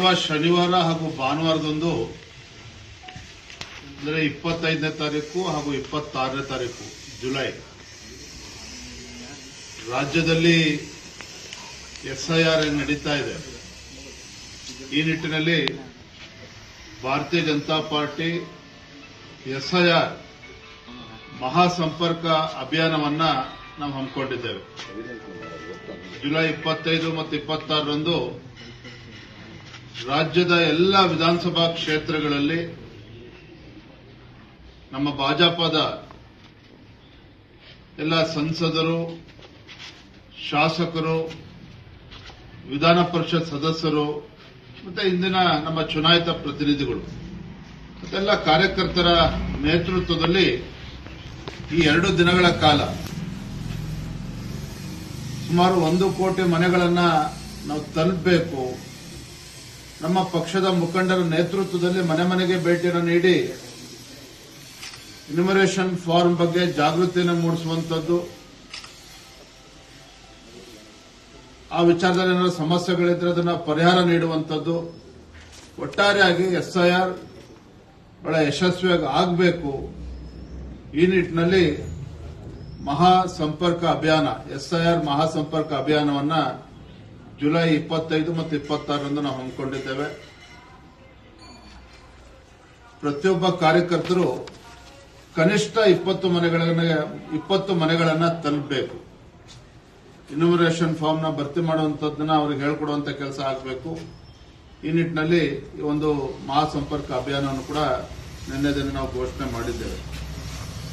ಬರುವ ಶನಿವಾರ ಹಾಗೂ ಭಾನುವಾರದಂದು ಅಂದರೆ 25ನೇ ತಾರೀಕು ಹಾಗೂ 26ನೇ ತಾರೀಕು ಜುಲೈ ರಾಜ್ಯದಲ್ಲಿ ಎಸ್ಐಆರ್ ನಡೀತಾ ಇದೆ. ಈ ನಿಟ್ಟಿನಲ್ಲಿ ಭಾರತೀಯ ಜನತಾ ಪಾರ್ಟಿ ಎಸ್ಐಆರ್ ಮಹಾಸಂಪರ್ಕ ಅಭಿಯಾನವನ್ನ ನಾವು ಹಮ್ಮಿಕೊಂಡಿದ್ದೇವೆ. ಜುಲೈ 25 ಮತ್ತು 26ರಂದು ರಾಜ್ಯದ ಎಲ್ಲ ವಿಧಾನಸಭಾ ಕ್ಷೇತ್ರಗಳಲ್ಲಿ ನಮ್ಮ ಭಾಜಪದ ಎಲ್ಲ ಸಂಸದರು, ಶಾಸಕರು, ವಿಧಾನ ಪರಿಷತ್ ಸದಸ್ಯರು ಮತ್ತೆ ಇಂದಿನ ನಮ್ಮ ಚುನಾಯಿತ ಪ್ರತಿನಿಧಿಗಳು ಮತ್ತೆಲ್ಲ ಕಾರ್ಯಕರ್ತರ ನೇತೃತ್ವದಲ್ಲಿ ಈ 2 ದಿನಗಳ ಕಾಲ ಸುಮಾರು 1 ಕೋಟಿ ಮನೆಗಳನ್ನ ನಾವು ತಲುಪಬೇಕು. ನಮ್ಮ ಪಕ್ಷದ ಮುಖಂಡರ ನೇತೃತ್ವದಲ್ಲಿ ಮನೆ ಮನೆಗೆ ಭೇಟಿಯನ್ನು ನೀಡಿ ಇನ್ಯುಮರೇಷನ್ ಫಾರ್ಮ್ ಬಗ್ಗೆ ಜಾಗೃತಿಯನ್ನು ಮೂಡಿಸುವಂತದ್ದು, ಆ ವಿಚಾರದಲ್ಲಿ ಏನಾದರೂ ಸಮಸ್ಯೆಗಳಿದ್ರೆ ಅದನ್ನು ಪರಿಹಾರ ನೀಡುವಂತದ್ದು, ಒಟ್ಟಾರೆಯಾಗಿ ಎಸ್ಐಆರ್ ಬಹಳ ಯಶಸ್ವಿಯಾಗಿ ಆಗಬೇಕು. ಈ ನಿಟ್ಟಿನಲ್ಲಿ ಮಹಾಸಂಪರ್ಕ ಅಭಿಯಾನ ಎಸ್ಐಆರ್ ಮಹಾಸಂಪರ್ಕ ಅಭಿಯಾನವನ್ನ ಜುಲೈ 25 ಮತ್ತು 26ರಂದು ನಾವು ಹಮ್ಮಿಕೊಂಡಿದ್ದೇವೆ. ಪ್ರತಿಯೊಬ್ಬ ಕಾರ್ಯಕರ್ತರು ಕನಿಷ್ಠ 20 ಮನೆಗಳನ್ನ ತಲುಪಬೇಕು. ಇನ್ಯುಮರೇಷನ್ ಫಾರ್ಮ್ನ ಭರ್ತಿ ಮಾಡುವಂತದ್ದನ್ನ ಅವ್ರಿಗೆ ಹೇಳ್ಕೊಡುವಂತ ಕೆಲಸ ಆಗಬೇಕು. ಈ ನಿಟ್ಟಿನಲ್ಲಿ ಈ ಒಂದು ಮಹಾಸಂಪರ್ಕ ಅಭಿಯಾನವನ್ನು ಕೂಡ ನಿನ್ನೆ ದಿನ ನಾವು ಘೋಷಣೆ ಮಾಡಿದ್ದೇವೆ.